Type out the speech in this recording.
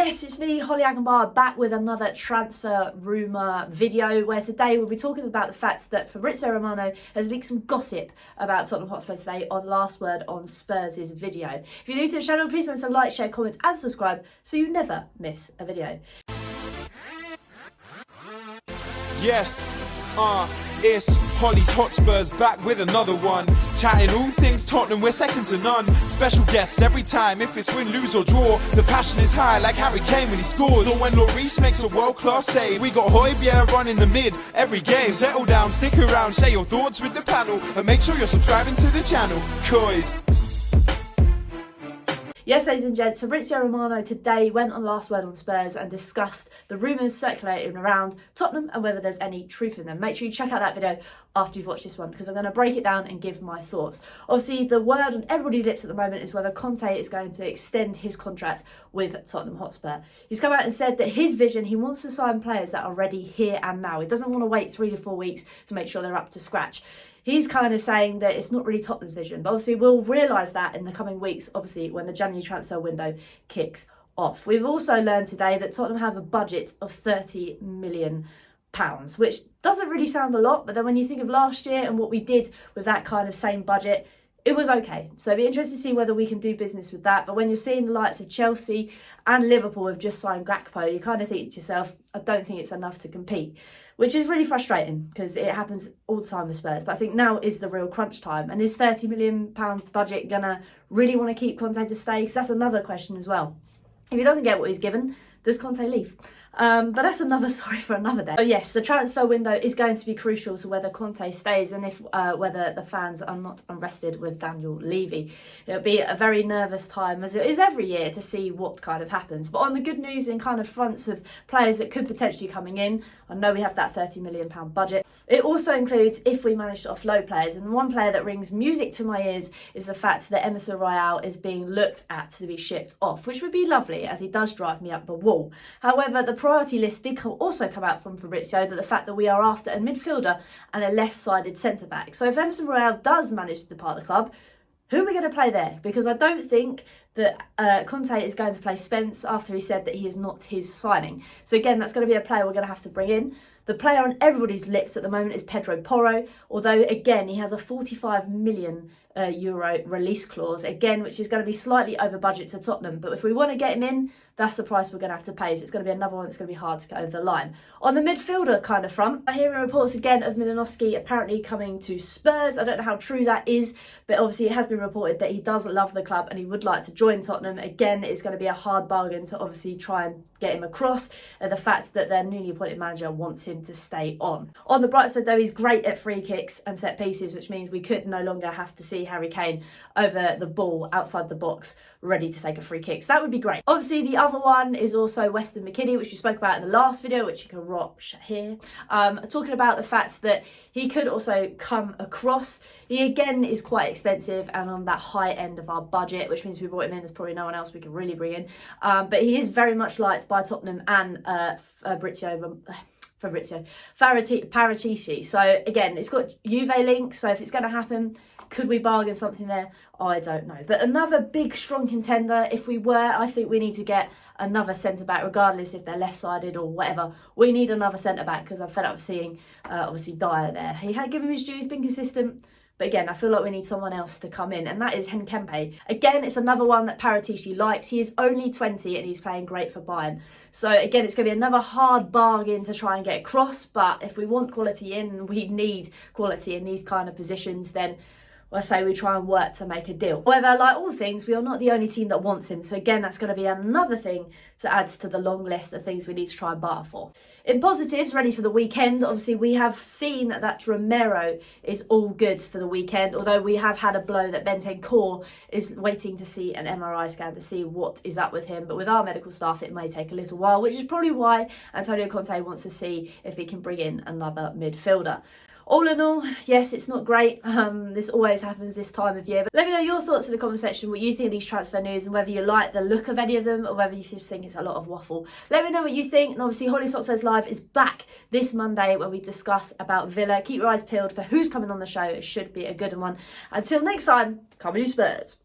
Yes, it's me, Hollie back with another transfer rumour video where today we'll be talking about the fact that Fabrizio Romano has leaked some gossip about Tottenham Hotspur today on Last Word on Spurs' video. If you're new to the channel, please remember to like, share, comment and subscribe so you never miss a video. Yes, it's Hollie's Hotspurs back with another one. Chatting all things Tottenham, we're second to none. Special guests every time, if it's win, lose or draw. The passion is high like Harry Kane when he scores, or when Lloris makes a world-class save. We got Højbjerg running the mid every game. Settle down, stick around, share your thoughts with the panel, and make sure you're subscribing to the channel, cause... Yes, ladies and gents, Fabrizio Romano today went on Last Word on Spurs and discussed the rumours circulating around Tottenham and whether there's any truth in them. Make sure you check out that video after you've watched this one because I'm going to break it down and give my thoughts. Obviously, the word on everybody's lips at the moment is whether Conte is going to extend his contract with Tottenham Hotspur. He's come out and said that his vision, he wants to sign players that are ready here and now. He doesn't want to wait 3 to 4 weeks to make sure they're up to scratch. He's kind of saying that it's not really Tottenham's vision, but obviously we'll realise that in the coming weeks, obviously when the January transfer window kicks off. We've also learned today that Tottenham have a budget of £30 million, which doesn't really sound a lot, but then when you think of last year and what we did with that kind of same budget, it was okay. So it'd be interesting to see whether we can do business with that. But when you're seeing the likes of Chelsea and Liverpool have just signed Gakpo, you kind of think to yourself, I don't think it's enough to compete, which is really frustrating because it happens all the time with Spurs. But I think now is the real crunch time. And is £30 million budget gonna really want to keep Conte to stay? Because that's another question as well. If he doesn't get what he's given, does Conte leave? But that's another story for another day. So yes, the transfer window is going to be crucial to whether Conte stays and if whether the fans are not unrested with Daniel Levy. It'll be a very nervous time, as it is every year, to see what kind of happens. But on the good news in kind of fronts of players that could potentially coming in, I know we have that £30 million budget. It also includes if we manage to offload players, and one player that rings music to my ears is the fact that Emerson Royale is being looked at to be shipped off, which would be lovely as he does drive me up the wall. However, the priority list did also come out from Fabrizio that the fact that we are after a midfielder and a left-sided centre-back. So if Emerson Royale does manage to depart the club, who are we going to play there? Because I don't think that Conte is going to play Spence after he said that he is not his signing. So again, that's going to be a player we're going to have to bring in. The player on everybody's lips at the moment is Pedro Porro, although again, he has a €45 million release clause, again, which is going to be slightly over budget to Tottenham. But if we want to get him in, that's the price we're going to have to pay. So it's going to be another one that's going to be hard to get over the line. On the midfielder kind of front, I hear reports again of Milanovsky apparently coming to Spurs. I don't know how true that is, but obviously it has been reported that he does love the club and he would like to join Tottenham. Again, it's going to be a hard bargain to obviously try and get him across the fact that their newly appointed manager wants him to stay on. On the bright side though, he's great at free kicks and set pieces, which means we could no longer have to see Harry Kane over the ball outside the box ready to take a free kick. So that would be great. Obviously the other one is also Weston McKennie, which we spoke about in the last video, which you can watch here, talking about the fact that he could also come across. He again is quite expensive and on that high end of our budget, which means we brought him in. There's probably no one else we can really bring in, but he is very much liked by Tottenham and Fabrizio Paratici. So again, it's got Juve links, so if it's going to happen, could we bargain something there? I don't know. But another big strong contender, if we were, I think we need to get another centre-back, regardless if they're left-sided or whatever. We need another centre-back because I'm fed up seeing obviously Dyer there. He had given his due, he's been consistent. But again, I feel like we need someone else to come in, and that is Heung-min. Again, it's another one that Paratici likes. He is only 20 and he's playing great for Bayern. So again, it's going to be another hard bargain to try and get across. But if we want quality in, we need quality in these kind of positions, then I say we try and work to make a deal. However, like all things, we are not the only team that wants him. So again, that's going to be another thing to add to the long list of things we need to try and barter for. In positives, ready for the weekend, obviously we have seen that Romero is all good for the weekend, although we have had a blow that Bentancur is waiting to see an MRI scan to see what is up with him. But with our medical staff, it may take a little while, which is probably why Antonio Conte wants to see if he can bring in another midfielder. All in all, yes, it's not great. This always happens this time of year. But let me know your thoughts in the comment section, what you think of these transfer news and whether you like the look of any of them or whether you just think it's a lot of waffle. Let me know what you think. And obviously, Hollie's Hotspurs Live is back this Monday when we discuss about Villa. Keep your eyes peeled for who's coming on the show. It should be a good one. Until next time, come on you Spurs.